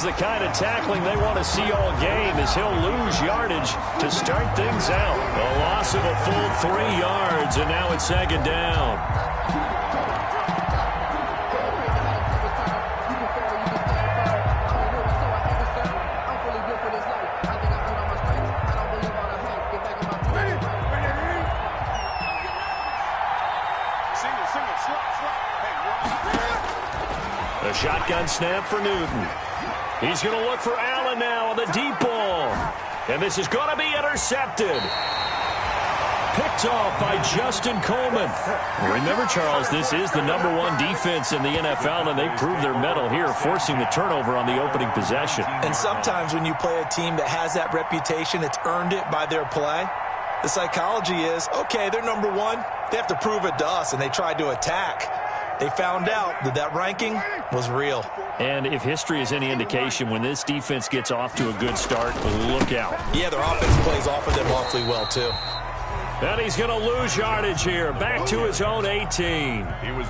the kind of tackling they want to see all game, as he'll lose yardage to start things out. A loss of a full 3 yards, and now it's second down. A shotgun snap for Newton. He's going to look for Allen now on the deep ball. And this is going to be intercepted. Picked off by Justin Coleman. Remember, Charles, this is the #1 defense in the NFL, and they proved their mettle here, forcing the turnover on the opening possession. And sometimes when you play a team that has that reputation, it's earned it by their play. The psychology is, okay, they're #1. They have to prove it to us, and they tried to attack. They found out that that ranking was real. And if history is any indication, when this defense gets off to a good start, look out. Yeah, their offense plays off of them awfully well, too. And he's going to lose yardage here, back to his own 18.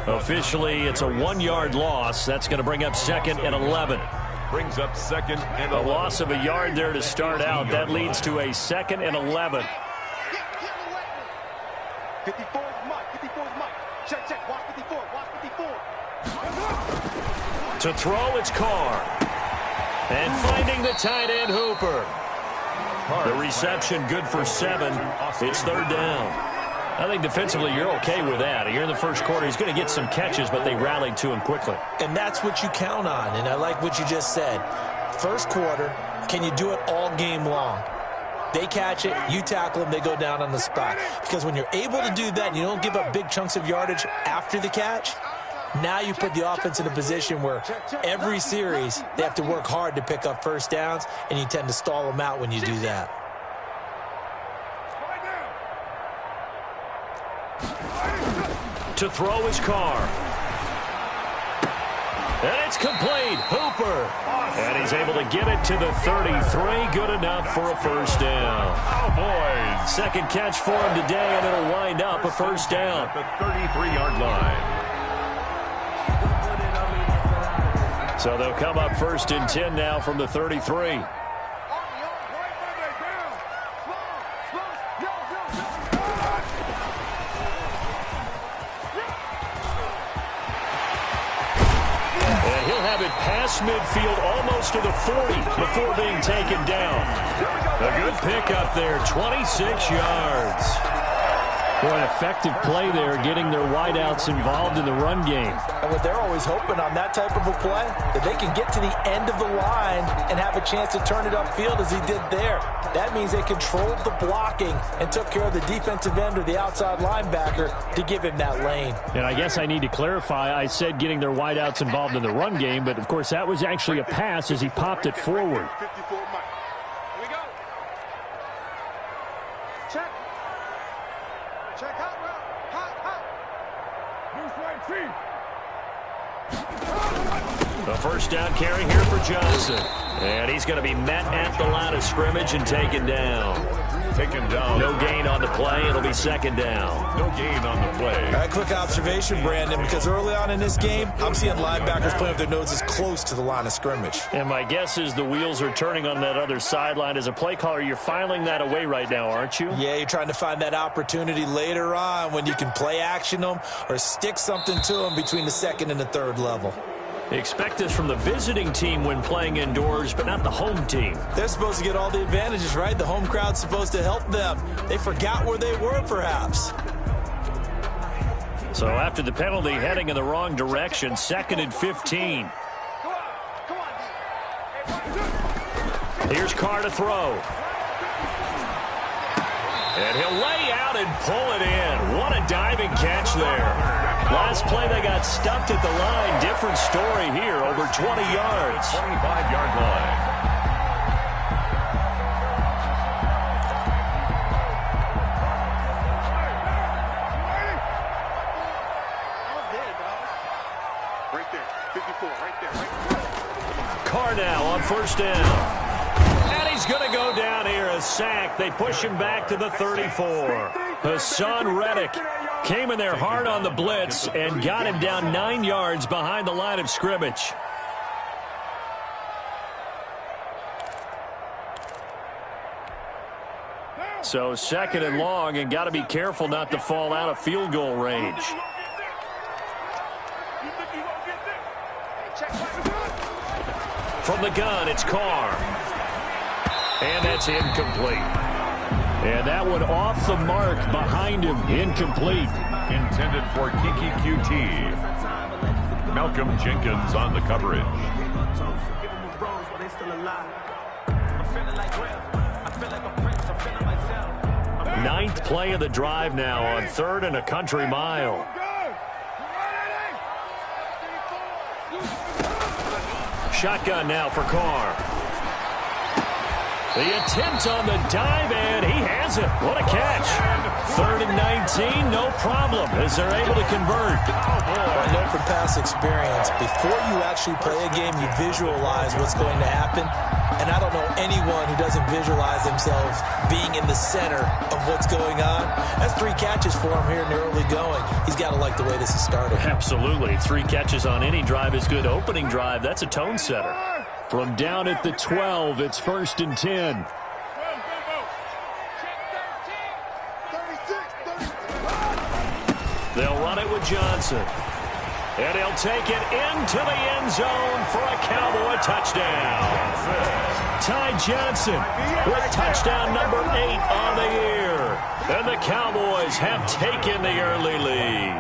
Officially, it's a 1-yard loss. That's going to bring up second and 11. Brings up second and 11. A loss of a yard there to start out. That leads to a second and 11. 54 is Mike. 54 is Mike. Check. Watch 54. Watch 54. To throw, it's Carr. And finding the tight end, Hooper. The reception good for 7. It's third down. I think defensively you're okay with that. Here in the first quarter, he's going to get some catches, but they rallied to him quickly. And that's what you count on, and I like what you just said. First quarter, can you do it all game long? They catch it, you tackle them, they go down on the spot. Because when you're able to do that and you don't give up big chunks of yardage after the catch, now you put the offense in a position where every series they have to work hard to pick up first downs, and you tend to stall them out when you do that. To throw his Carr. And it's complete. Hooper. And he's able to get it to the 33. Good enough for a first down. Oh, boys. Second catch for him today, and it'll wind up a first down. At the 33-yard line. So they'll come up first and 10 now from the 33. Past midfield almost to the 40 before being taken down. A good pickup there, 26 yards. Boy, an effective play there, getting their wideouts involved in the run game. And what they're always hoping on that type of a play, that they can get to the end of the line and have a chance to turn it upfield as he did there. That means they controlled the blocking and took care of the defensive end or the outside linebacker to give him that lane. And I guess I need to clarify, I said getting their wideouts involved in the run game, but of course that was actually a pass as he popped it forward. 54 Mike. Here we go. Check. Check out route. Hot. A first down carry here for Johnson. And he's going to be met at the line of scrimmage and taken down. No gain on the play. It'll be second down. No gain on the play. All right, quick observation, Brandon, because early on in this game, I'm seeing linebackers playing with their noses close to the line of scrimmage. And my guess is the wheels are turning on that other sideline. As a play caller, you're filing that away right now, aren't you? Yeah, you're trying to find that opportunity later on when you can play action them or stick something to them between the second and the third level. Expect this from the visiting team when playing indoors, but not the home team. They're supposed to get all the advantages, right? The home crowd's supposed to help them. They forgot where they were, perhaps. So after the penalty, heading in the wrong direction, second and 15. Here's Carr to throw. And he'll lay out and pull it in. What a diving catch there. Last play, they got stuffed at the line. Different story here, over 20 yards. 25-yard line. Right there. 54. Right there. Carr now on first down. And he's going to go down here, a sack. They push him back to the 34. Hassan Reddick came in there hard on the blitz and got him down 9 yards behind the line of scrimmage. So second and long, and got to be careful not to fall out of field goal range. From the gun, it's Carr. And that's incomplete. And that one off the mark behind him, incomplete. Intended for Kiki QT. Malcolm Jenkins on the coverage. Ninth play of the drive now on 3rd and a country mile. Shotgun now for Carr. The attempt on the dive, and he has it. What a catch. 3rd and 19, no problem, as they're able to convert. I know from past experience, before you actually play a game, you visualize what's going to happen. And I don't know anyone who doesn't visualize themselves being in the center of what's going on. That's 3 catches for him here in the early going. He's got to like the way this is started. Absolutely. 3 catches on any drive is good. Opening drive, that's a tone setter. From down at the 12, it's 1st and 10. They'll run it with Johnson. And he'll take it into the end zone for a Cowboy touchdown. Ty Johnson with touchdown number 8 on the year. And the Cowboys have taken the early lead.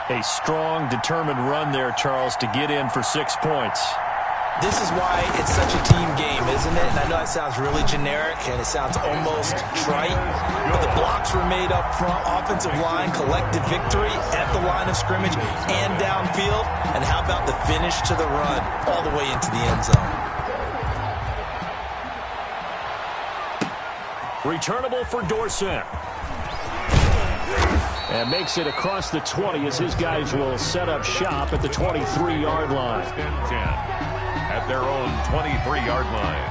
A strong, determined run there, Charles, to get in for 6 points. This is why it's such a team game, isn't it? And I know it sounds really generic and it sounds almost trite, but the blocks were made up front, offensive line, collective victory at the line of scrimmage and downfield. And how about the finish to the run all the way into the end zone? Returnable for Dorsett. And makes it across the 20 as his guys will set up shop at the 23-yard line. 10. At their own 23-yard line.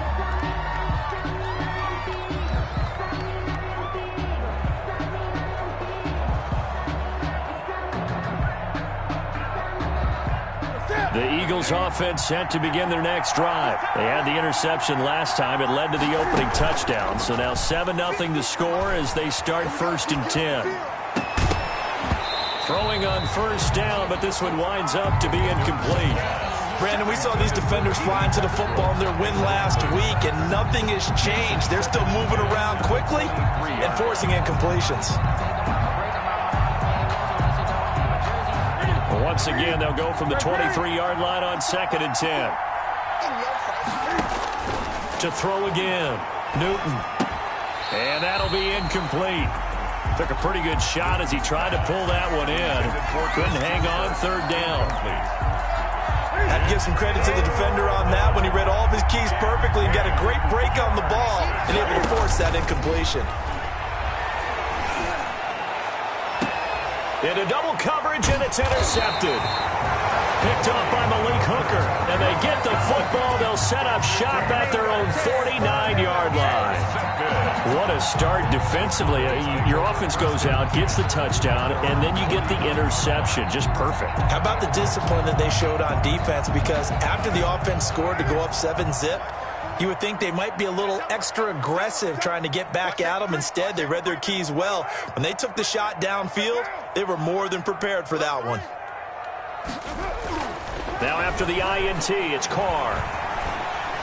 The Eagles offense set to begin their next drive. They had the interception last time. It led to the opening touchdown. So now 7-0 to score as they start 1st and 10. Throwing on 1st down, but this one winds up to be incomplete. Brandon, we saw these defenders flying to the football in their win last week, and nothing has changed. They're still moving around quickly and forcing incompletions. Well, once again, they'll go from the 23-yard line on 2nd and 10. To throw again, Newton. And that'll be incomplete. Took a pretty good shot as he tried to pull that one in. Couldn't hang on, 3rd down. I'd give some credit to the defender on that when he read all of his keys perfectly and got a great break on the ball and able to force that incompletion. Into double coverage, and it's intercepted. Picked up by Malik Hooker, and they get the football. They'll set up shop at their own 49-yard line. What a start defensively. Your offense goes out, gets the touchdown, and then you get the interception. Just perfect. How about the discipline that they showed on defense? Because after the offense scored to go up 7-zip, you would think they might be a little extra aggressive trying to get back at them. Instead, they read their keys well. When they took the shot downfield, they were more than prepared for that one. Now after the INT, it's Carr.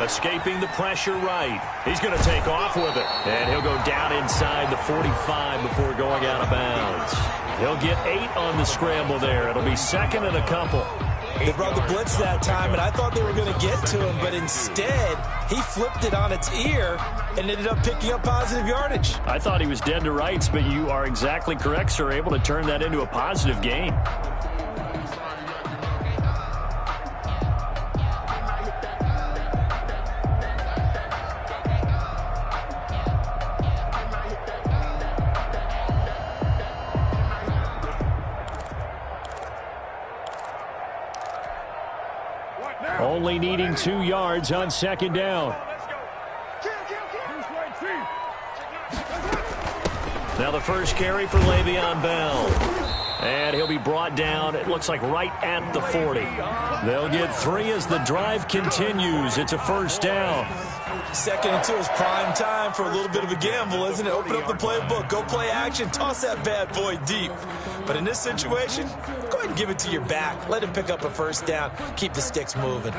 Escaping the pressure right. He's going to take off with it. And he'll go down inside the 45 before going out of bounds. He'll get 8 on the scramble there. It'll be 2nd and a couple. They brought the blitz that time, and I thought they were going to get to him, but instead, he flipped it on its ear and ended up picking up positive yardage. I thought he was dead to rights, but you are exactly correct, sir. Able to turn that into a positive gain. Only needing 2 yards on 2nd down. Now the first carry for Le'Veon Bell. And he'll be brought down, it looks like right at the 40. They'll get 3 as the drive continues. It's a 1st down. 2nd and 2 is prime time for a little bit of a gamble, isn't it? Open up the playbook, go play action, toss that bad boy deep. But in this situation, go ahead and give it to your back. Let him pick up a first down. Keep the sticks moving.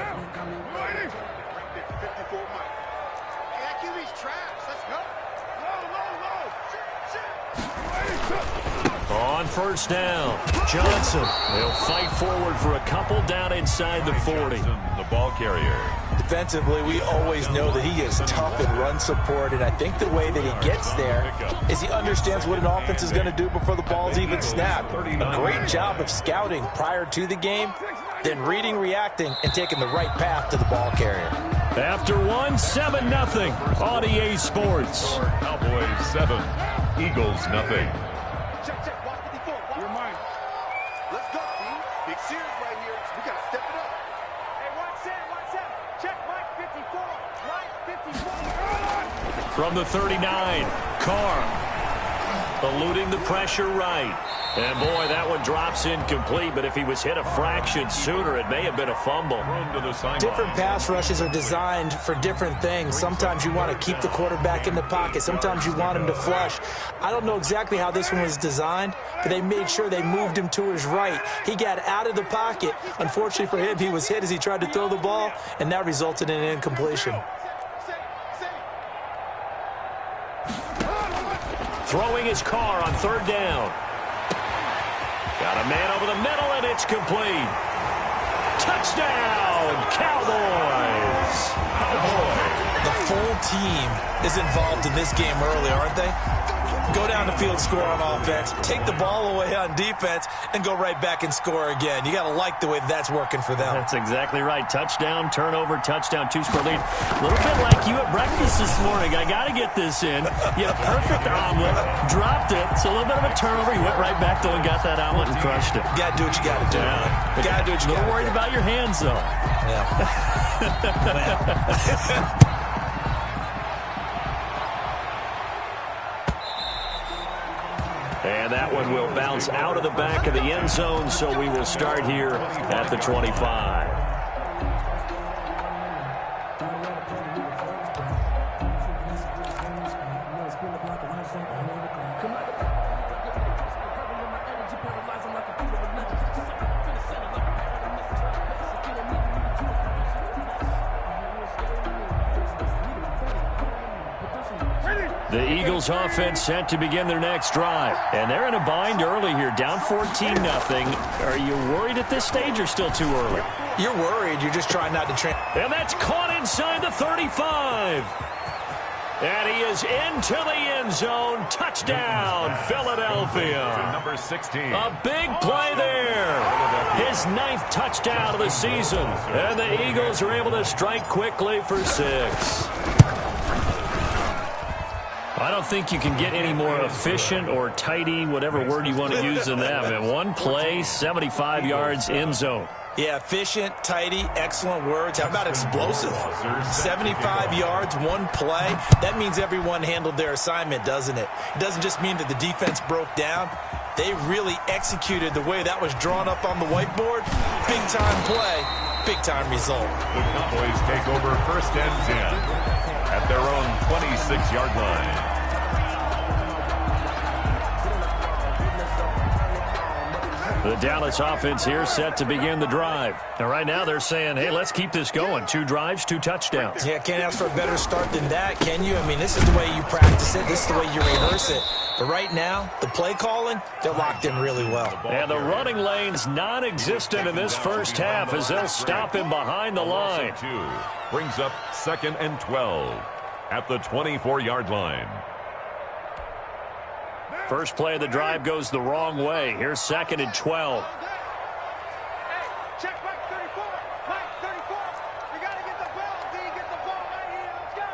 On first down, Johnson. They'll fight forward for a couple down inside the 40. The ball carrier. Defensively, we always know that he is tough in run support, and I think the way that he gets there is he understands what an offense is going to do before the ball's even snapped. A great job of scouting prior to the game, then reading, reacting, and taking the right path to the ball carrier. After 7-0 on EA Sports. Cowboys 7, Eagles 0. Check, watch 54, watch. You're mine. Let's go, team. Big series right here. We got to step it up. Hey, watch that. Check, Mike 54. Mike 54. From the 39, Carr eluding the pressure right. And, boy, that one drops incomplete, but if he was hit a fraction sooner, it may have been a fumble. Different pass rushes are designed for different things. Sometimes you want to keep the quarterback in the pocket. Sometimes you want him to flush. I don't know exactly how this one was designed, but they made sure they moved him to his right. He got out of the pocket. Unfortunately for him, he was hit as he tried to throw the ball, and that resulted in an incompletion. Throwing his car on 3rd down. Got a man over the middle, and it's complete. Touchdown, Cowboys! The full team is involved in this game early, aren't they? Go down the field, score on offense, take the ball away on defense, and go right back and score again. You got to like the way that's working for them. That's exactly right. Touchdown, turnover, touchdown, 2-score lead. A little bit like you at breakfast this morning. I got to get this in. You had a perfect omelet, dropped it. So a little bit of a turnover. You went right back, though, and got that omelet and crushed it. You got to do what you got to do. Yeah. You got to do what you got to do. A little worried about your hands, though. Yeah. And that one will bounce out of the back of the end zone, so we will start here at the 25. The Eagles offense set to begin their next drive. And they're in a bind early here, down 14-0. Are you worried at this stage or still too early? You're worried. You're just trying not to train. And that's caught inside the 35. And he is into the end zone. Touchdown, Philadelphia. Number 16. A big play there. His 9th touchdown of the season. And the Eagles are able to strike quickly for 6. I don't think you can get any more efficient or tidy, whatever word you want to use than that. I mean, one play, 75 yards, end zone. Yeah, efficient, tidy, excellent words. How about explosive? 75 yards, one play. That means everyone handled their assignment, doesn't it? It doesn't just mean that the defense broke down. They really executed the way that was drawn up on the whiteboard. Big-time play, big-time result. The Cowboys take over 1st and 10 at their own 26-yard line. The Dallas offense here set to begin the drive. And right now they're saying, hey, let's keep this going. 2 drives, 2 touchdowns. Yeah, can't ask for a better start than that, can you? I mean, this is the way you practice it. This is the way you rehearse it. But right now, the play calling, they're locked in really well. And the running lane's non-existent in this first half as they'll stop him behind the line. Brings up 2nd and 12 at the 24-yard line. First play of the drive goes the wrong way. Here's 2nd and 12. Hey, check Mike 34. Mike 34. We got to get the ball, D. Get the ball right here. Let's go.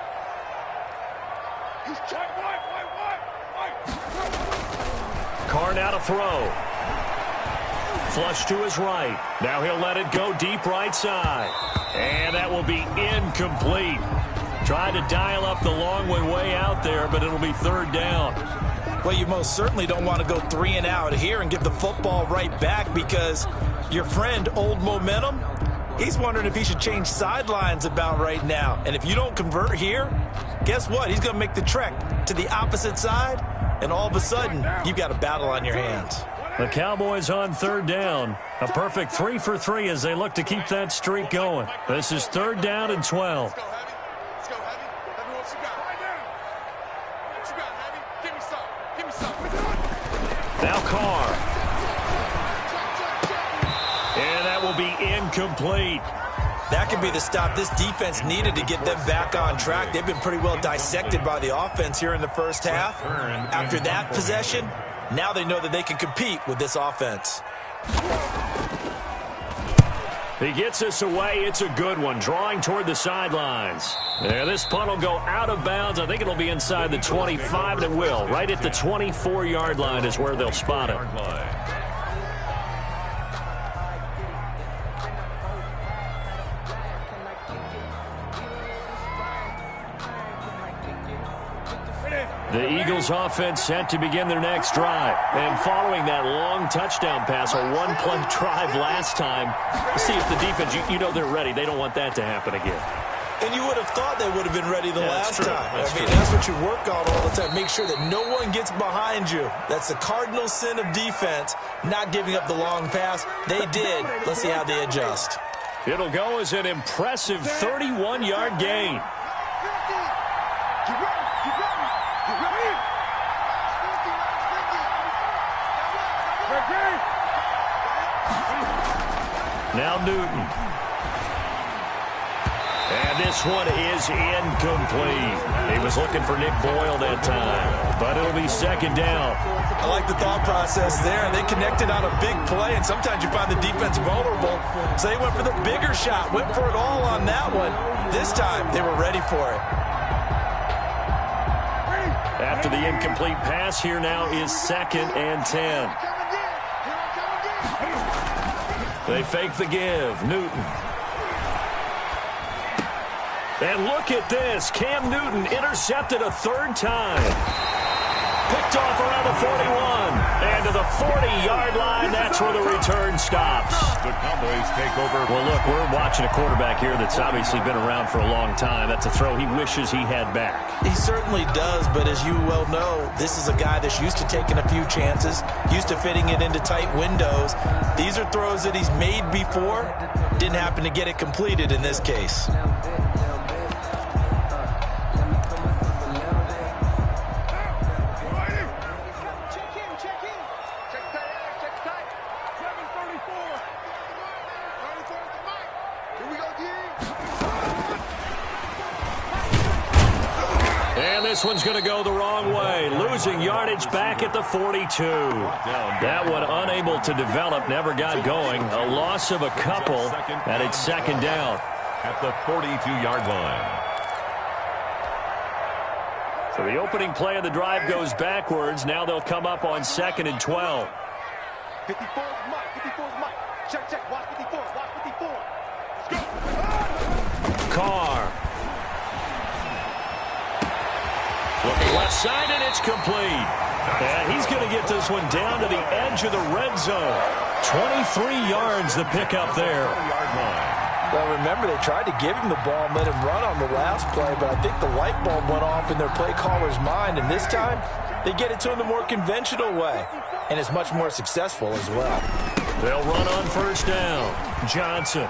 He's check Mike. Carr now to throw. Flush to his right. Now he'll let it go deep right side. And that will be incomplete. Tried to dial up the long way out there, but it'll be 3rd down. Well, you most certainly don't want to go 3 and out here and give the football right back because your friend, Old Momentum, He's wondering if he should change sidelines about right now. And if you don't convert here, guess what? He's going to make the trek to the opposite side, and all of a sudden, you've got a battle on your hands. The Cowboys on third down. A perfect 3 for 3 as they look to keep that streak going. This is 3rd down and 12. Let's go, Heavy. Let's go, Heavy. Heavy, what you got? What you got, Heavy? Give me some. Give me some. Now Carr. And that will be incomplete. That could be the stop this defense needed to get them back on track. They've been pretty well dissected by the offense here in the first half. After that possession, now they know that they can compete with this offense. He gets us away. It's a good one, drawing toward the sidelines. Yeah, this punt will go out of bounds. I think it'll be inside the 25, and it will. Right at the 24-yard line is where they'll spot it. The Eagles offense set to begin their next drive. And following that long touchdown pass, a one-play drive last time, see if the defense, you know they're ready. They don't want that to happen again. And you would have thought they would have been ready the last time. That's what you work on all the time. Make sure that no one gets behind you. That's the cardinal sin of defense, not giving up the long pass. They did. Let's see how they adjust. It'll go as an impressive 31-yard gain. Now Newton. And this one is incomplete. He was looking for Nick Boyle that time, but it'll be 2nd down. I like the thought process there. They connected on a big play, and sometimes you find the defense vulnerable, so they went for the bigger shot, went for it all on that one. This time, they were ready for it. After the incomplete pass, here now is 2nd and 10. They fake the give. Newton. And look at this. Cam Newton intercepted a 3rd time. Picked off around the 41. And to the 40-yard line, that's where the return stops. The Cowboys take over. Well, look, we're watching a quarterback here that's obviously been around for a long time. That's a throw he wishes he had back. He certainly does, but as you well know, this is a guy that's used to taking a few chances, used to fitting it into tight windows. These are throws that he's made before. Didn't happen to get it completed in this case. This one's going to go the wrong way, losing yardage back at the 42. That one unable to develop, never got going. A loss of a couple, and it's 2nd down. At the 42-yard line. So the opening play of the drive goes backwards. Now they'll come up on 2nd and 12. 54's Mike. 54's Mike. Check. Watch 54. Watch 54. Let's go. Carr. Looking left side, and it's complete. And he's going to get this one down to the edge of the red zone. 23 yards the pickup there. Well, remember, they tried to give him the ball and let him run on the last play, but I think the light bulb went off in their play caller's mind, and this time they get it to him the more conventional way, and it's much more successful as well. They'll run on 1st down. Johnson.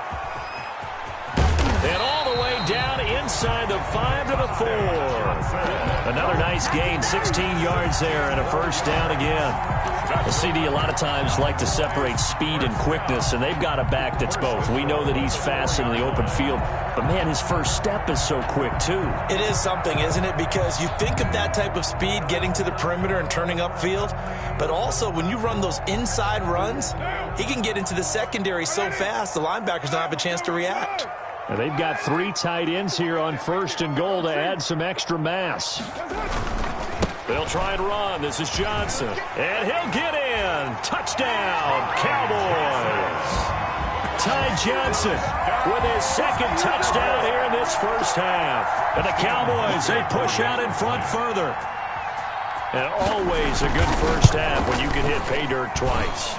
And all the way down inside the 5 to the 4. Another nice gain, 16 yards there, and a 1st down again. The CD a lot of times like to separate speed and quickness, and they've got a back that's both. We know that he's fast in the open field, but, man, his first step is so quick, too. It is something, isn't it? Because you think of that type of speed getting to the perimeter and turning upfield, but also when you run those inside runs, he can get into the secondary so fast the linebackers don't have a chance to react. And they've got 3 tight ends here on 1st and goal to add some extra mass. They'll try and run. This is Johnson. And he'll get in. Touchdown, Cowboys. Ty Johnson with his 2nd touchdown here in this first half. And the Cowboys, they push out in front further. And always a good first half when you can hit pay dirt twice.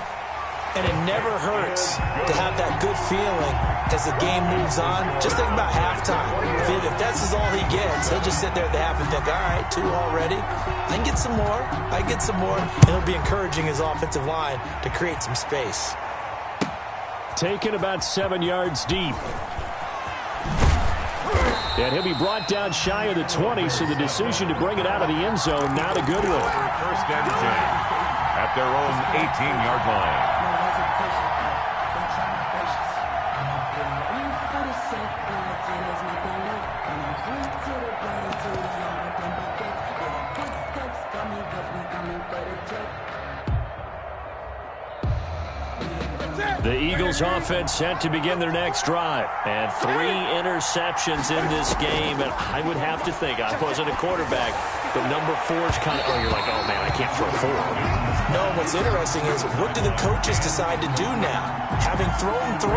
And it never hurts to have that good feeling as the game moves on. Just think about halftime. If that's all he gets, he'll just sit there at the half and think, all right, 2 already. I can get some more. I get some more. And he'll be encouraging his offensive line to create some space. Taken about 7 yards deep. And he'll be brought down shy of the 20, so the decision to bring it out of the end zone, not a good one. First and 10 at their own 18-yard line. The Eagles offense set to begin their next drive. And 3 interceptions in this game. And I would have to think, I wasn't a quarterback, but number 4 is kind of, you're like, oh, man, I can't throw 4. No, what's interesting is what do the coaches decide to do now? Having thrown 3,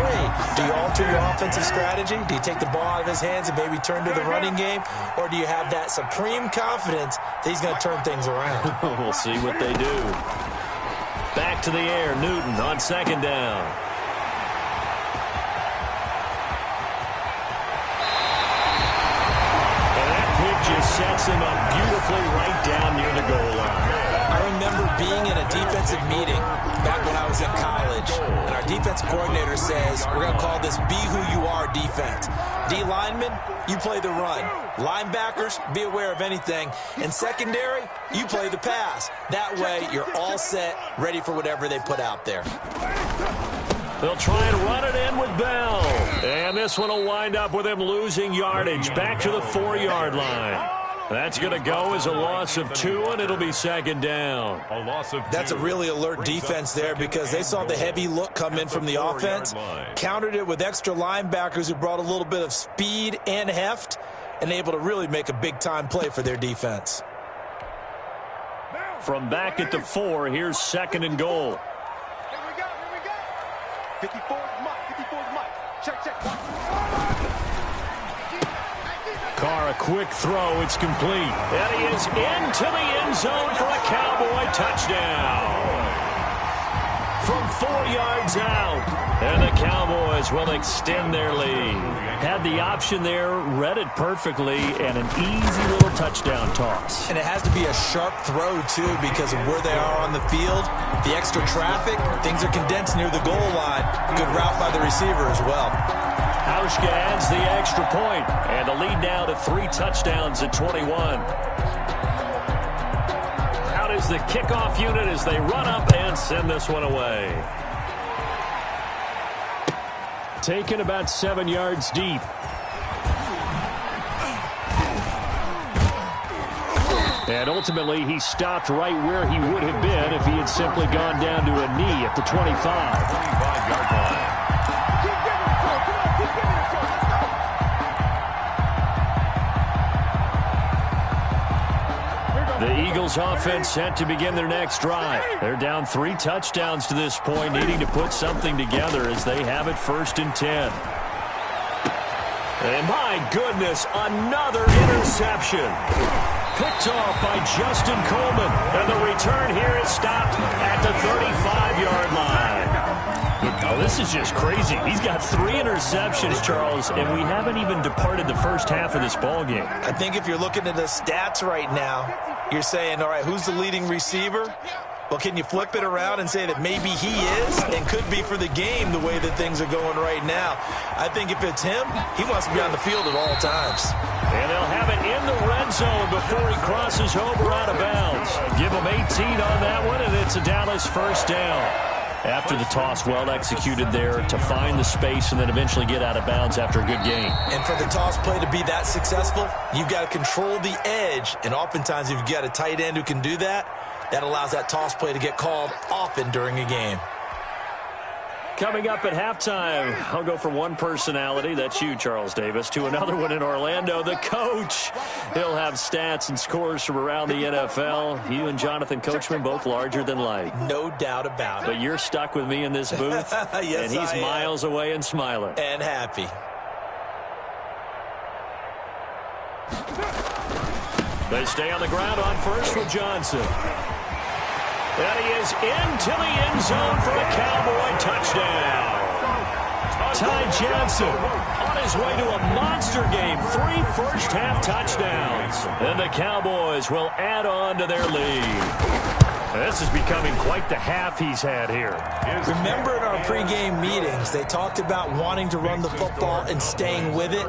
do you alter your offensive strategy? Do you take the ball out of his hands and maybe turn to the running game? Or do you have that supreme confidence that he's going to turn things around? We'll see what they do. Back to the air, Newton on second down. And that pitch just sets him up beautifully right down near the goal line. I remember being in a defensive meeting back when I was in college, and our defense coordinator says, we're going to call this be who you are defense. D linemen, you play the run. Linebackers, be aware of anything. And secondary, you play the pass. That way, you're all set, ready for whatever they put out there. They'll try and run it in with Bell. And this one will wind up with him losing yardage back to the 4-yard line. That's going to go as a loss of 2, and it'll be second down. A loss of 2. That's a really alert defense there because they saw the heavy look come in from the offense, countered it with extra linebackers who brought a little bit of speed and heft, and able to really make a big-time play for their defense. From back at the 4, here's second and goal. Here we go. 54 is Mike. 54 is Mike. Check. Carr, a quick throw. It's complete. And he is into the end zone for a Cowboy touchdown. From 4 yards out. And the Cowboys will extend their lead. Had the option there, read it perfectly, and an easy little touchdown toss. And it has to be a sharp throw, too, because of where they are on the field. The extra traffic, things are condensed near the goal line. Good route by the receiver as well. Hauschka adds the extra point, and the lead now to 3 touchdowns at 21. Out is the kickoff unit as they run up and send this one away. Taken about 7 yards deep. And ultimately, he stopped right where he would have been if he had simply gone down to a knee at the 25. 25-yard line. The Eagles offense set to begin their next drive. They're down 3 touchdowns to this point, needing to put something together as they have it 1st and 10. And my goodness, another interception. Picked off by Justin Coleman. And the return here is stopped at the 35-yard line. Oh, this is just crazy. He's got 3 interceptions, Charles, and we haven't even departed the first half of this ballgame. I think if you're looking at the stats right now, you're saying, all right, who's the leading receiver? Well, can you flip it around and say that maybe he is and could be for the game the way that things are going right now? I think if it's him, he wants to be on the field at all times. And they'll have it in the red zone before he crosses over out of bounds. Give him 18 on that one, and it's a Dallas first down. After the toss, well executed there to find the space and then eventually get out of bounds after a good game. And for the toss play to be that successful, you've got to control the edge. And oftentimes, if you've got a tight end who can do that, that allows that toss play to get called often during a game. Coming up at halftime, I'll go from one personality, that's you, Charles Davis, to another one in Orlando, the coach. He'll have stats and scores from around the NFL. You and Jonathan Coachman, both larger than life. No doubt about it. But you're stuck with me in this booth, yes, and he's miles away and smiling. And happy. They stay on the ground on first with Johnson. And he is into the end zone for a Cowboy touchdown. Ty Johnson on his way to a monster game. 3 first-half touchdowns. And the Cowboys will add on to their lead. This is becoming quite the half he's had here. Remember in our pregame meetings, they talked about wanting to run the football and staying with it?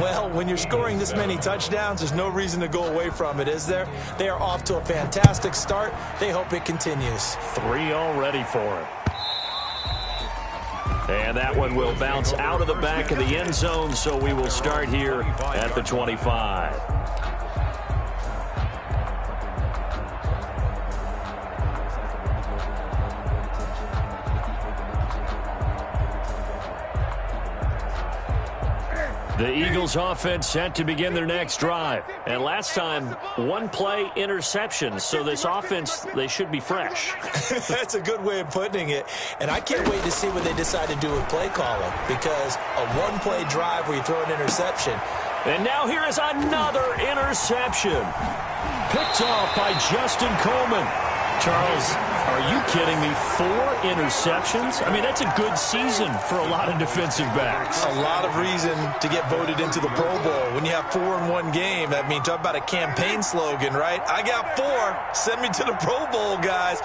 Well, when you're scoring this many touchdowns, there's no reason to go away from it, is there? They are off to a fantastic start. They hope it continues. 3 already for him. And that one will bounce out of the back of the end zone, so we will start here at the 25. The Eagles offense set to begin their next drive. And last time, 1-play interception. So this offense, they should be fresh. That's a good way of putting it. And I can't wait to see what they decide to do with play calling. Because a 1-play drive where you throw an interception. And now here is another interception. Picked off by Justin Coleman. Charles, are you kidding me? 4 interceptions? I mean, that's a good season for a lot of defensive backs. A lot of reason to get voted into the Pro Bowl. When you have 4 in one game, I mean, talk about a campaign slogan, right? I got 4. Send me to the Pro Bowl, guys.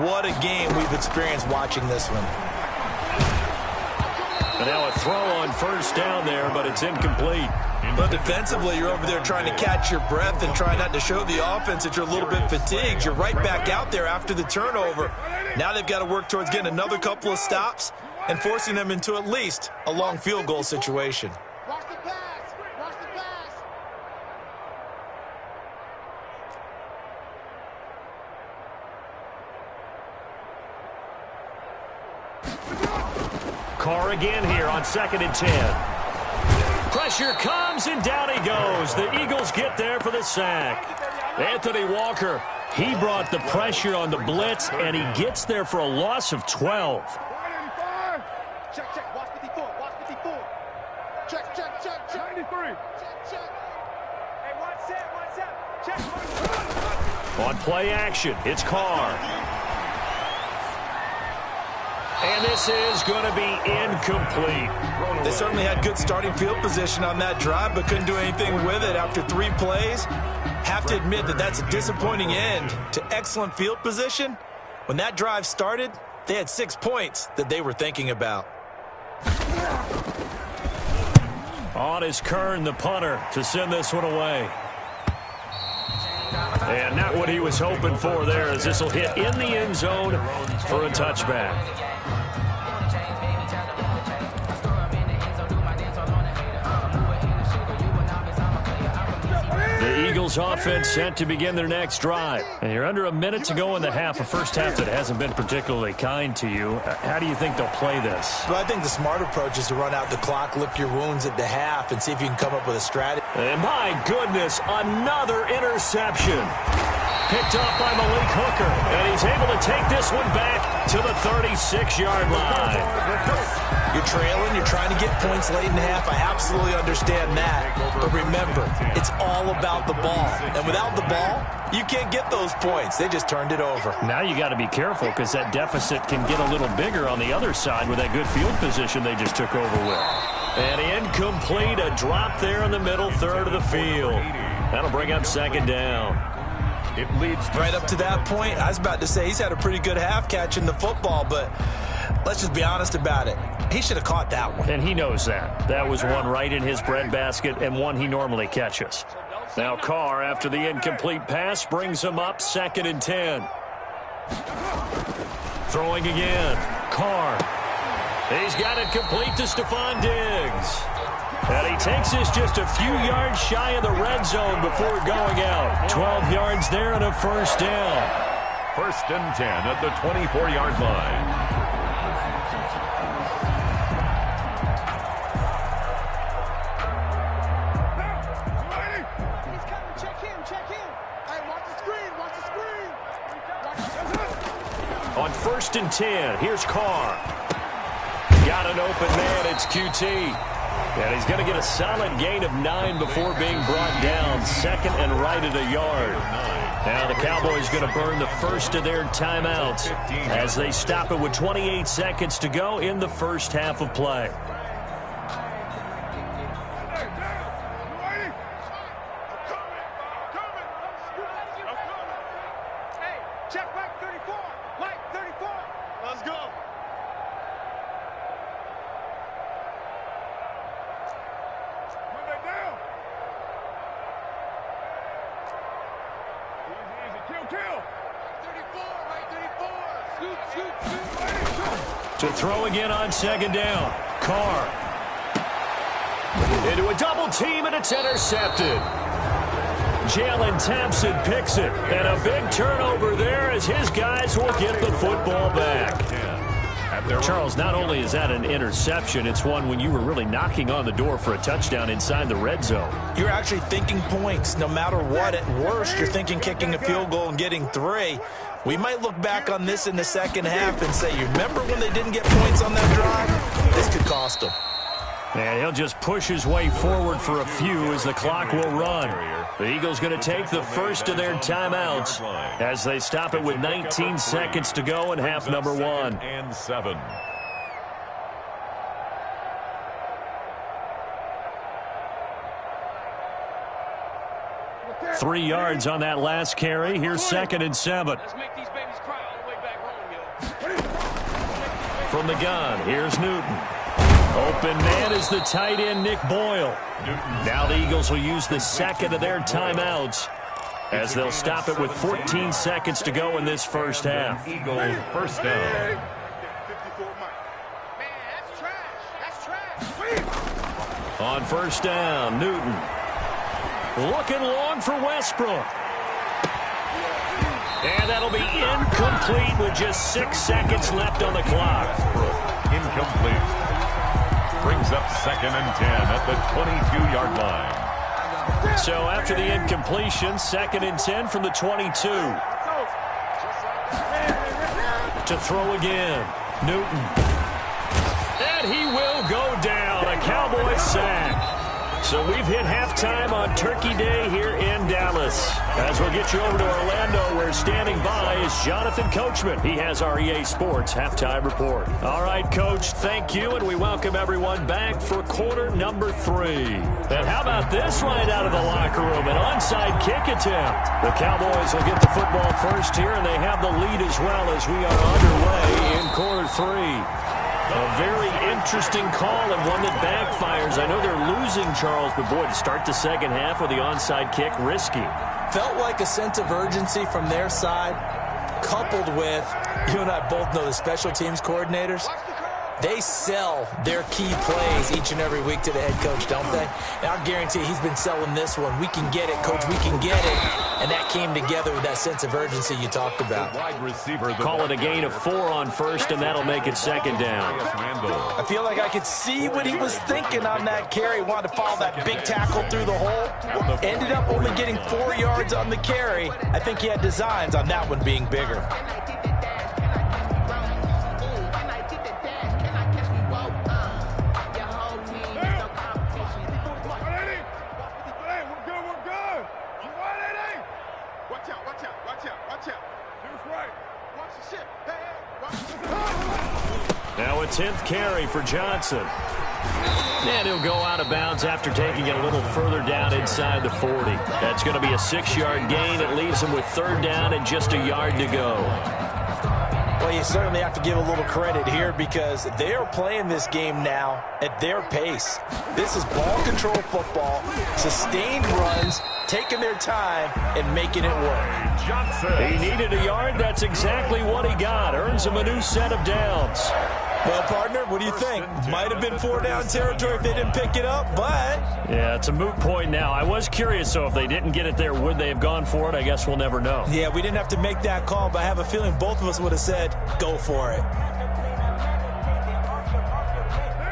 What a game we've experienced watching this one. And now a throw on first down there, but it's incomplete. But defensively, you're over there trying to catch your breath and try not to show the offense that you're a little bit fatigued. You're right back out there after the turnover. Now they've got to work towards getting another couple of stops and forcing them into at least a long field goal situation. Watch the pass. Watch the pass. Carr again here on 2nd and 10. Pressure comes, and down he goes. The Eagles get there for the sack. Anthony Walker, he brought the pressure on the blitz, and he gets there for a loss of 12. Check, check. Watch 54. Watch 54. Check, check, check, check. 93. Check, check. Hey, one set. Check. On play action, it's Carr. And this is going to be incomplete. They certainly had good starting field position on that drive, but couldn't do anything with it after 3 plays. Have to admit that that's a disappointing end to excellent field position. When that drive started, they had 6 points that they were thinking about. On is Kern, the punter, to send this one away. And not what he was hoping for there, as this will hit in the end zone for a touchback. The Eagles offense set to begin their next drive. And you're under a minute to go in the half, a first half that hasn't been particularly kind to you. How do you think they'll play this? Well, I think the smart approach is to run out the clock, lick your wounds at the half, and see if you can come up with a strategy. And my goodness, another interception. Picked off by Malik Hooker. And he's able to take this one back to the 36-yard line. You're trailing, you're trying to get points late in the half. I absolutely understand that. But remember, it's all about the ball. And without the ball, you can't get those points. They just turned it over. Now you got to be careful because that deficit can get a little bigger on the other side with that good field position they just took over with. And incomplete, a drop there in the middle third of the field. That'll bring up 2nd down. It leads right up to that point. I was about to say he's had a pretty good half catching the football, but let's just be honest about it. He should have caught that one. And he knows that. That was one right in his breadbasket and one he normally catches. Now Carr, after the incomplete pass, brings him up 2nd and 10. Throwing again. Carr. He's got it complete to Stephon Diggs. And he takes this just a few yards shy of the red zone before going out. 12 yards there and a first down. 1st and 10 at the 24-yard line. On 1st and 10, here's Carr. Got an open man, it's QT. And he's going to get a solid gain of 9 before being brought down. Second and right at a yard. Now the Cowboys going to burn the first of their timeouts as they stop it with 28 seconds to go in the first half of play. Check back 34. Light 34. Let's go. Run that down. Easy. Kill. 34, right 34. Shoot. To throw again on second down. Carr. Into a double team, and it's intercepted. Jalen Thompson picks it, and a big turnover there as his guys will get the football back. Charles, not only is that an interception, it's one when you were really knocking on the door for a touchdown inside the red zone. You're actually thinking points. No matter what, at worst, you're thinking kicking a field goal and getting 3. We might look back on this in the second half and say, you remember when they didn't get points on that drive? This could cost them. And he'll just push his way forward for a few as the clock will run. The Eagles going to take the first of their timeouts as they stop it with 19 seconds to go in half number 1. And 7. Three yards on that last carry. Here's second and 7. Let's make these babies cry all the way back home, yo. From the gun, here's Newton. Open man is the tight end, Nick Boyle. Now the Eagles will use the second of their timeouts as they'll stop it with 14 seconds to go in this first half. Eagles first down. Man, that's trash. On first down, Newton. Looking long for Westbrook. And that'll be incomplete with just 6 seconds left on the clock. Incomplete. Brings up second and 10 at the 22-yard line. So after the incompletion, second and 10 from the 22. To throw again, Newton. And he will go down, a Cowboy sack. So we've hit halftime on Turkey Day here in Dallas. As we'll get you over to Orlando, where standing by is Jonathan Coachman. He has our EA Sports halftime report. All right, Coach, thank you, and we welcome everyone back for quarter number 3. And how about this right out of the locker room, an onside kick attempt. The Cowboys will get the football first here, and they have the lead as well as we are underway in quarter 3. A very interesting call and one that backfires. I know they're losing, Charles, but boy, to start the second half with the onside kick, risky. Felt like a sense of urgency from their side, coupled with, you and I both know the special teams coordinators. They sell their key plays each and every week to the head coach, don't they? And I guarantee he's been selling this one. We can get it, Coach. We can get it. And that came together with that sense of urgency you talked about. Call it a gain of 4 on first, and that'll make it second down. I feel like I could see what he was thinking on that carry. Wanted to follow that big tackle through the hole. Ended up only getting 4 yards on the carry. I think he had designs on that one being bigger. Now a 10th carry for Johnson. And he'll go out of bounds after taking it a little further down inside the 40. That's going to be a 6-yard gain. It leaves him with third down and just a yard to go. Well, you certainly have to give a little credit here because they are playing this game now at their pace. This is ball control football, sustained runs, taking their time and making it work. Johnson. He needed a yard. That's exactly what he got. Earns him a new set of downs. Well, partner, what do you think? Might have been 4-down territory if they didn't pick it up, but... Yeah, it's a moot point now. I was curious, so if they didn't get it there, would they have gone for it? I guess we'll never know. Yeah, we didn't have to make that call, but I have a feeling both of us would have said, go for it.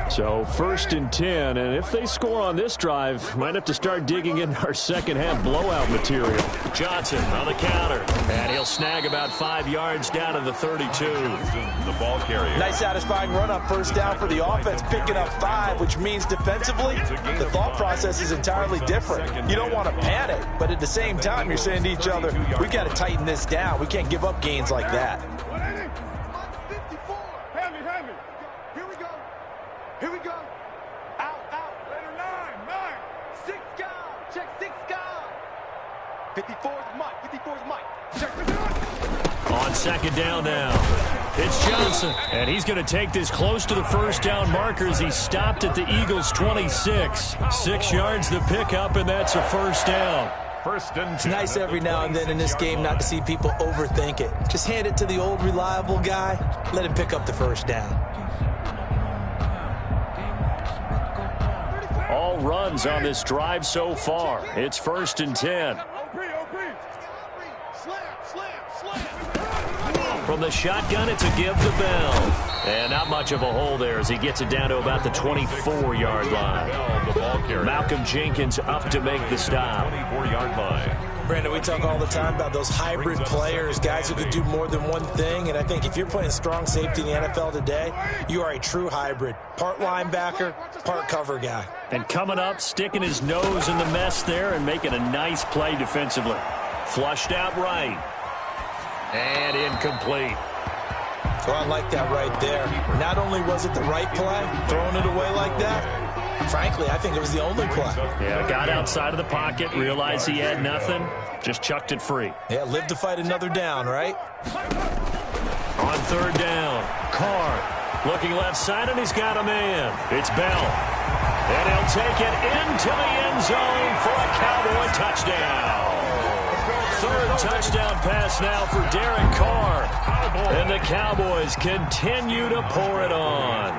So 1st and 10, and if they score on this drive, might have to start digging in our second-half blowout material. Johnson on the counter, and he'll snag about 5 yards down to the 32. The ball carrier. Nice satisfying run on 1st down for the offense, picking up 5, which means defensively, the thought process is entirely different. You don't want to panic, but at the same time, you're saying to each other, we got to tighten this down. We can't give up gains like that. Here we go. Out. Later 9. 6 guys. Check 6 guys. 54's Mike. Check this out. On 2nd down now, it's Johnson. And he's going to take this close to the 1st down marker as he stopped at the Eagles' 26. 6 yards the pickup, and that's a 1st down. 1st and 10. It's nice every now and then in this game not to see people overthink it. Just hand it to the old reliable guy. Let him pick up the 1st down. All runs on this drive so far. It's 1st and 10. From the shotgun, it's a give to Bell. And not much of a hole there as he gets it down to about the 24-yard line. Malcolm Jenkins up to make the stop. 24-yard line. Brandon, we talk all the time about those hybrid players, guys who can do more than one thing. And I think if you're playing strong safety in the NFL today, you are a true hybrid. Part linebacker, part cover guy. And coming up, sticking his nose in the mess there and making a nice play defensively. Flushed out right. And incomplete. So I like that right there. Not only was it the right play, throwing it away like that, frankly, I think it was the only play. Yeah, got outside of the pocket, realized he had nothing, just chucked it free. Yeah, live to fight another down, right? On 3rd down, Carr looking left side, and he's got a man. It's Bell. And he'll take it into the end zone for a Cowboy touchdown. 3rd touchdown pass now for Derek Carr. And the Cowboys continue to pour it on.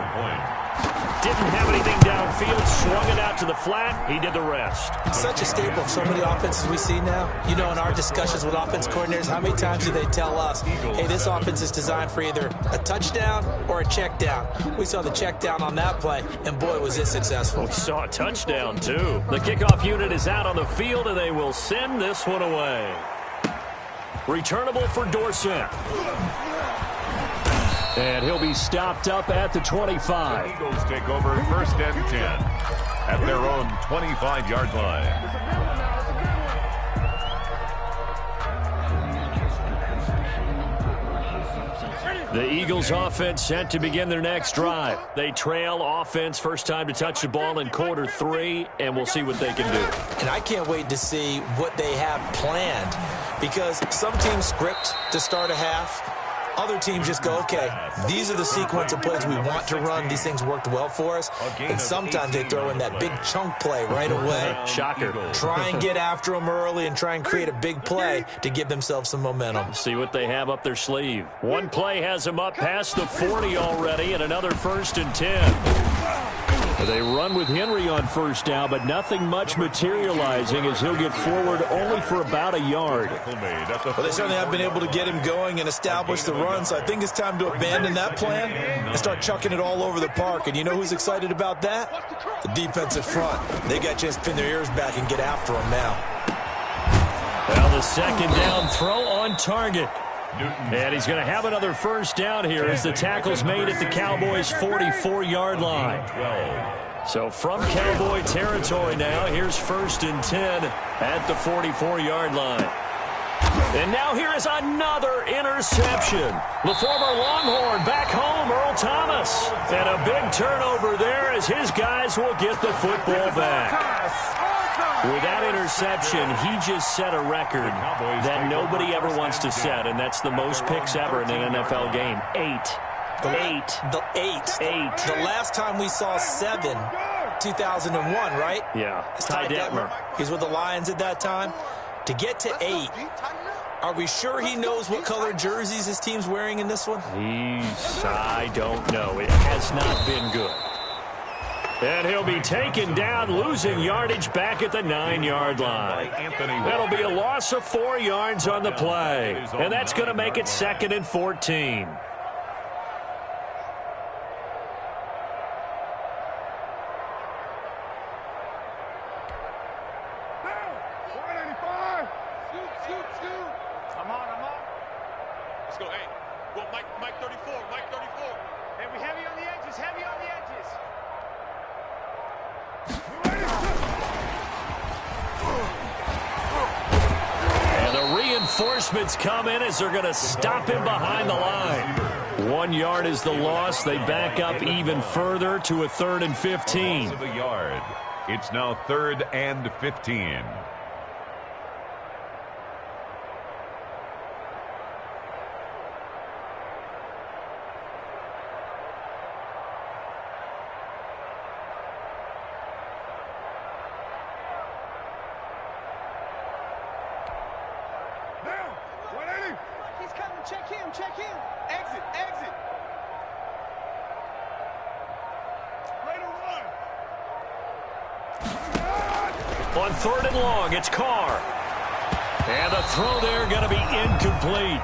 Didn't have anything downfield, swung it out to the flat. He did the rest. Such a staple of so many offenses we see now. You know, in our discussions with offense coordinators, how many times do they tell us, hey, this offense is designed for either a touchdown or a check down. We saw the check down on that play, and boy, was it successful. We saw a touchdown, too. The kickoff unit is out on the field, and they will send this one away. Returnable for Dorsett. And he'll be stopped up at the 25. The Eagles take over 1st and 10 at their own 25-yard line. The Eagles offense set to begin their next drive. They trail offense, first time to touch the ball in quarter 3, and we'll see what they can do. And I can't wait to see what they have planned, because some teams script to start a half. Other teams just go, okay, these are the sequence of plays we want to run. These things worked well for us. And sometimes they throw in that big chunk play right away. Shocker. Try and get after them early and try and create a big play to give themselves some momentum. See what they have up their sleeve. One play has them up past the 40 already, and another 1st and 10. They run with Henry on 1st down, but nothing much materializing as he'll get forward only for about a yard. Well, they certainly have been able to get him going and establish the run, so I think it's time to abandon that plan and start chucking it all over the park. And you know who's excited about that? The defensive front. They got a chance to pin their ears back and get after him now. Well, the 2nd down throw on target. And he's going to have another 1st down here as the tackle's made at the Cowboys' 44-yard line. So from Cowboy territory now, here's 1st and 10 at the 44-yard line. And now here is another interception. The former Longhorn back home, Earl Thomas. And a big turnover there as his guys will get the football back. With that interception, he just set a record that nobody ever wants to set, and that's the most picks ever in an NFL game. 8. The last time we saw 7, 2001, right? Yeah. It's Ty Detmer. He's with the Lions at that time. To get to 8, are we sure he knows what color jerseys his team's wearing in this one? I don't know. It has not been good. And he'll be taken down, losing yardage back at the 9-yard line. That'll be a loss of 4 yards on the play. And that's going to make it 2nd and 14. Let's go. Hey, go Mike 34, Mike 34. Hey, we heavy on the edges, heavy on the edges. And the reinforcements come in as they're going to stop him behind the line. 1 yard is the loss. They back up even further to a 3rd and 15. Of a yard. It's now 3rd and 15. Check him. Exit, exit. Ready to run. On 3rd and long, it's Carr. And the throw there going to be incomplete.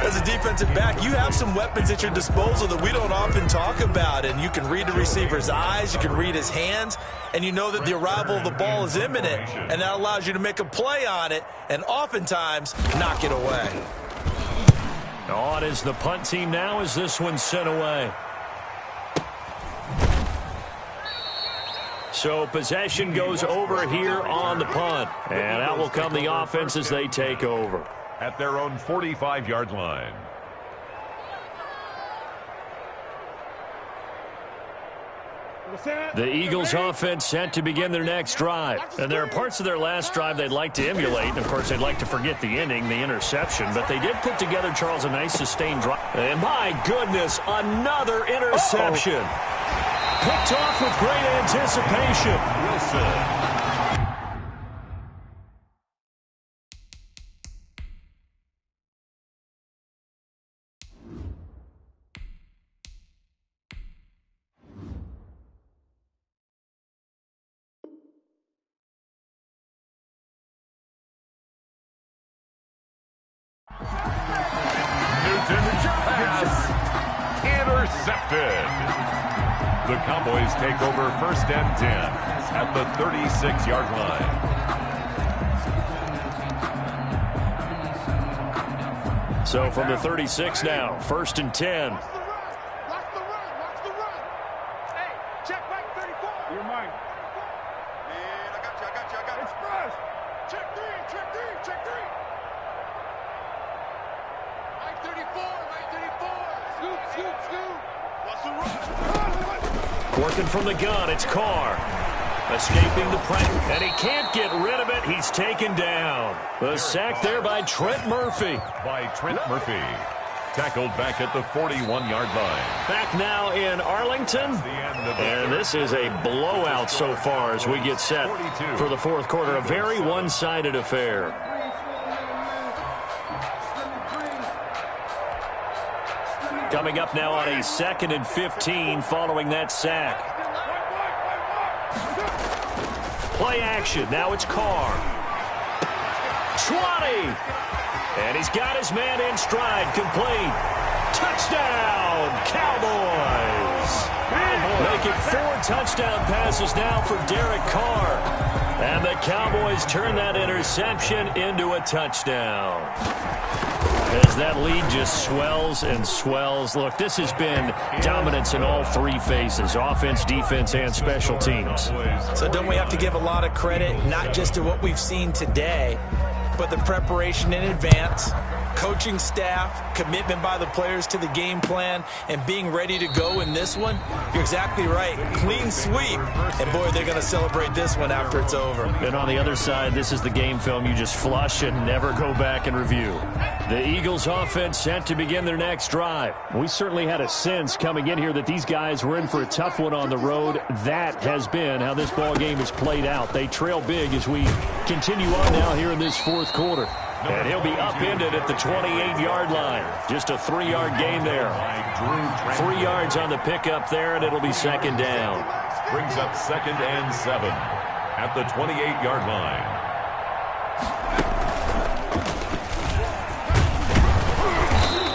As a defensive back, you have some weapons at your disposal that we don't often talk about. And you can read the receiver's eyes, you can read his hands, and you know that the arrival of the ball is imminent. And that allows you to make a play on it and oftentimes knock it away. On is the punt team now as this one's sent away. So possession goes over here on the punt. And out will come the offense as they take over. At their own 45-yard line. The Eagles offense set to begin their next drive. And there are parts of their last drive they'd like to emulate. And, of course, they'd like to forget the ending, the interception. But they did put together, Charles, a nice sustained drive. And, my goodness, another interception. Picked off with great anticipation. Wilson. Intercepted. The Cowboys take over 1st and 10 at the 36-yard line. So from the 36 now, 1st and 10. Watch the run, watch the run. Hey, check Mike 34. You're mine. Yeah, I got you. Express. Check three. Mike 34. Scoop. Watch the run. Working from the gun, it's Carr. Escaping the pressure, and he can't get rid of it. He's taken down. The sack there by Trent Murphy. Tackled back at the 41-yard line. Back now in Arlington. And this is a blowout so far as we get set for the 4th quarter. A very one-sided affair. Coming up now on a 2nd and 15 following that sack. Play action. Now it's Carr. 20. And he's got his man in stride. Complete. Touchdown, Cowboys. Make it 4 touchdown passes now for Derek Carr. And the Cowboys turn that interception into a touchdown. As that lead just swells and swells. Look, this has been dominance in all 3 phases, offense, defense, and special teams. So don't we have to give a lot of credit, not just to what we've seen today, but the preparation in advance, coaching staff, commitment by the players to the game plan, and being ready to go in this one? You're exactly right. Clean sweep. And, boy, they're going to celebrate this one after it's over. And on the other side, this is the game film you just flush and never go back and review. The Eagles offense set to begin their next drive. We certainly had a sense coming in here that these guys were in for a tough one on the road. That has been how this ball game has played out. They trail big as we continue on now here in this 4th quarter. And he'll be upended at the 28-yard line. Just a 3-yard gain there. 3 yards on the pickup there, and it'll be 2nd down. Brings up 2nd and 7 at the 28-yard line.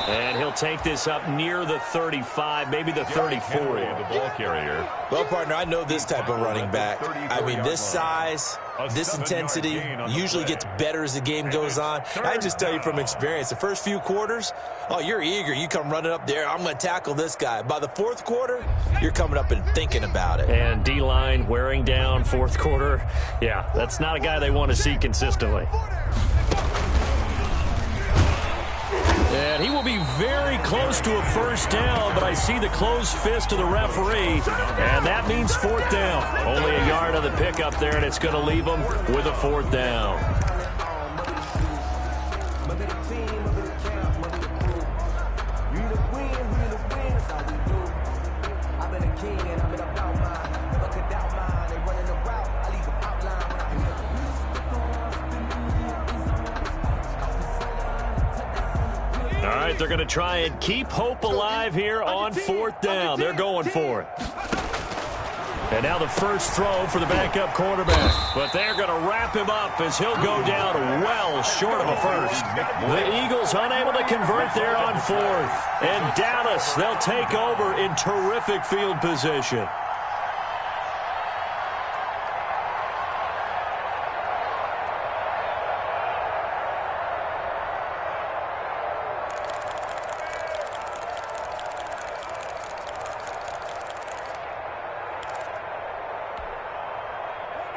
And he'll take this up near the 35, maybe the 34. The ball carrier. Well, partner, I know this type of running back. I mean, this size, This intensity usually gets better as the game goes on. I just tell you from experience, the first few quarters, oh, you're eager. You come running up there, I'm going to tackle this guy. By the fourth quarter, you're coming up and thinking about it. And D-line wearing down fourth quarter. Yeah, that's not a guy they want to see consistently. And he will be very close to a first down, but I see the closed fist of the referee, and that means fourth down. Only a yard of the pickup there, and it's going to leave them with a fourth down. All right, they're going to try and keep hope alive here on fourth down. They're going for it. And now the first throw for the backup quarterback. But they're going to wrap him up as he'll go down well short of a first. The Eagles unable to convert there on fourth. And Dallas, they'll take over in terrific field position.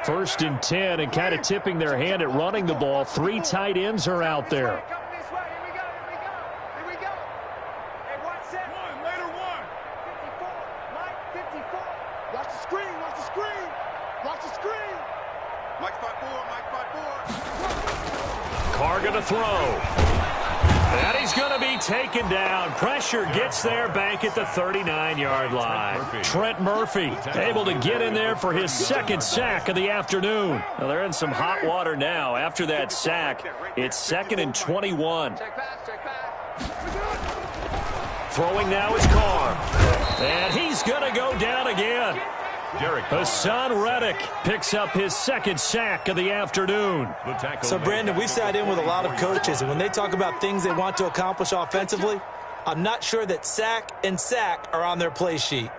First and 10, and kind of tipping their hand at running the ball. Three tight ends are out there. Watch the screen, watch the screen. Watch the screen. Mike 5-4, Mike 5-4. Carr going to throw. And he's going to be taken down. Pressure gets there back at the 39-yard line. Trent Murphy able to get in there for his second sack of the afternoon. Well, they're in some hot water now. After that sack, it's 2nd and 21. Throwing now is Carr. And he's going to go down again. Hassan Reddick picks up his second sack of the afternoon. So, Brandon, we sat in with a lot of coaches, and when they talk about things they want to accomplish offensively, I'm not sure that sack and sack are on their play sheet.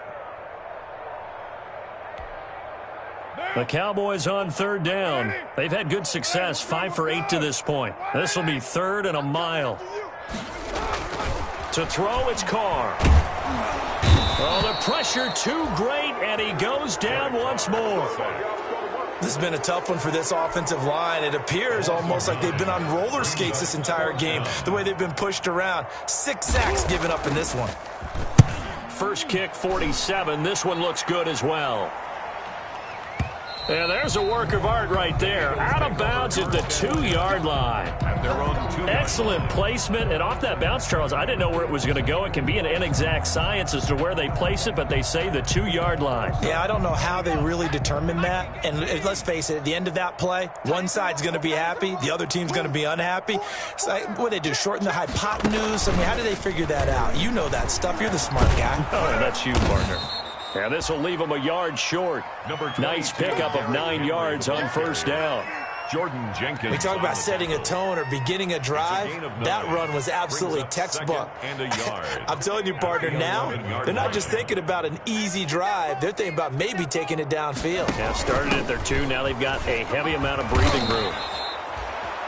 The Cowboys on third down. They've had good success, 5 for 8 to this point. This will be 3rd and a mile. To throw, it's Carr. Oh, the pressure too great, and he goes down once more. This has been a tough one for this offensive line. It appears almost like they've been on roller skates this entire game, the way they've been pushed around. 6 sacks given up in this one. First kick, 47. This one looks good as well. And there's a work of art right there. Out of bounds at the 2-yard line. Excellent placement. And off that bounce, Charles, I didn't know where it was going to go. It can be an inexact science as to where they place it, but they say the 2-yard line. Yeah, I don't know how they really determine that. And let's face it, at the end of that play, one side's going to be happy, the other team's going to be unhappy. So what do they do, shorten the hypotenuse? I mean, how do they figure that out? You know that stuff. You're the smart guy. Oh, that's you, partner. And this will leave them a yard short. Nice pickup of 9 yards on first down. Jordan Jenkins. We talk about setting a tone or beginning a drive. That run was absolutely textbook. I'm telling you, partner, now they're not just thinking about an easy drive. They're thinking about maybe taking it downfield. Yeah, started at their 2. Now they've got a heavy amount of breathing room.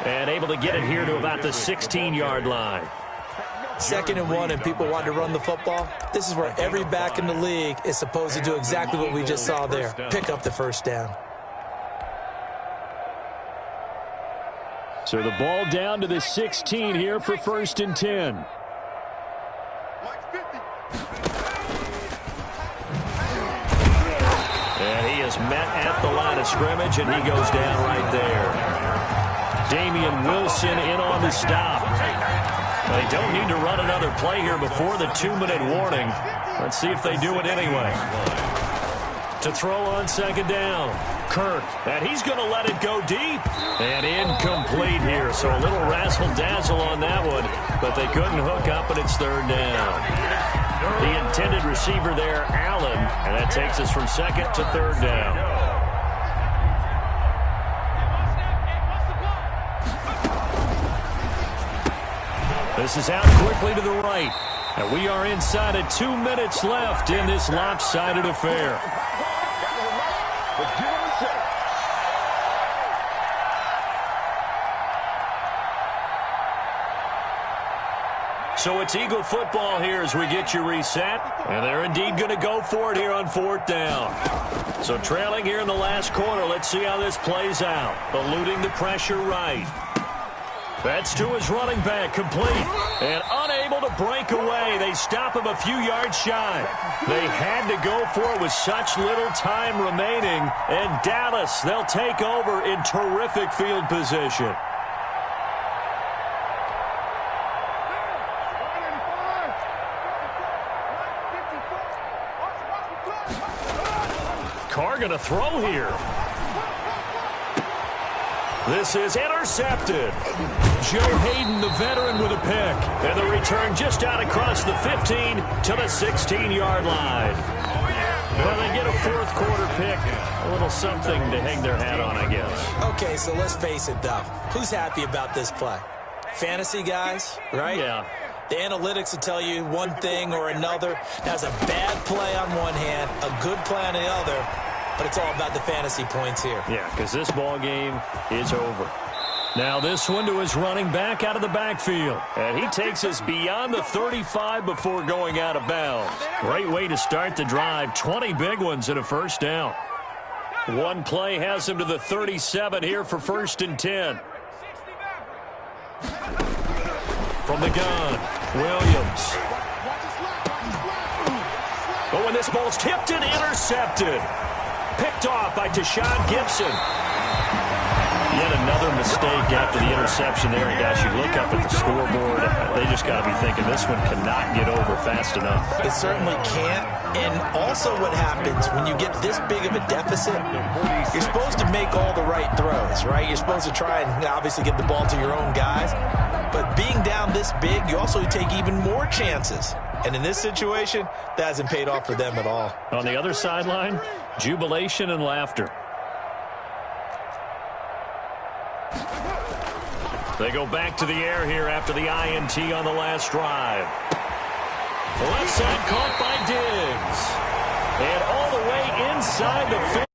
And able to get it here to about the 16-yard line. 2nd and 1, and people want to run the football. This is where every back in the league is supposed to do exactly what we just saw there. Pick up the first down. So the ball down to the 16 here for 1st and 10. And he is met at the line of scrimmage, and he goes down right there. Damian Wilson in on the stop. They don't need to run another play here before the 2-minute warning. Let's see if they do it anyway. To throw on 2nd down, Kirk, and he's going to let it go deep. And incomplete here, so a little razzle-dazzle on that one, but they couldn't hook up, and it's 3rd down. The intended receiver there, Allen, and that takes us from 2nd to 3rd down. This is out quickly to the right. And we are inside of 2 minutes left in this lopsided affair. So it's Eagle football here as we get you reset. And they're indeed going to go for it here on 4th down. So trailing here in the last quarter. Let's see how this plays out. Eluding the pressure right. That's to his running back, complete. And unable to break away. They stop him a few yards shy. They had to go for it with such little time remaining. And Dallas, they'll take over in terrific field position. Carr going to throw here. This is intercepted. Joe Hayden, the veteran, with a pick. And the return just out across the 15 to the 16-yard line. Well, they get a 4th quarter pick. A little something to hang their hat on, I guess. Okay, so let's face it, though. Who's happy about this play? Fantasy guys, right? Yeah. The analytics will tell you one thing or another. That's a bad play on one hand, a good play on the other, but it's all about the fantasy points here. Yeah, because this ball game is over. Now this one to his running back out of the backfield. And he takes us beyond the 35 before going out of bounds. Great way to start the drive. 20 big ones and a 1st down. One play has him to the 37 here for 1st and 10. From the gun, Williams. Oh, and this ball's tipped and intercepted. Picked off by Tashawn Gibson. Yet another mistake after the interception there. And guys, you look up at the scoreboard, they just got to be thinking this one cannot get over fast enough. It certainly can't. And also what happens when you get this big of a deficit, you're supposed to make all the right throws, right? You're supposed to try and obviously get the ball to your own guys. But being down this big, you also take even more chances. And in this situation, that hasn't paid off for them at all. On the other sideline, jubilation and laughter. They go back to the air here after the INT on the last drive. Left side caught by Diggs. And all the way inside the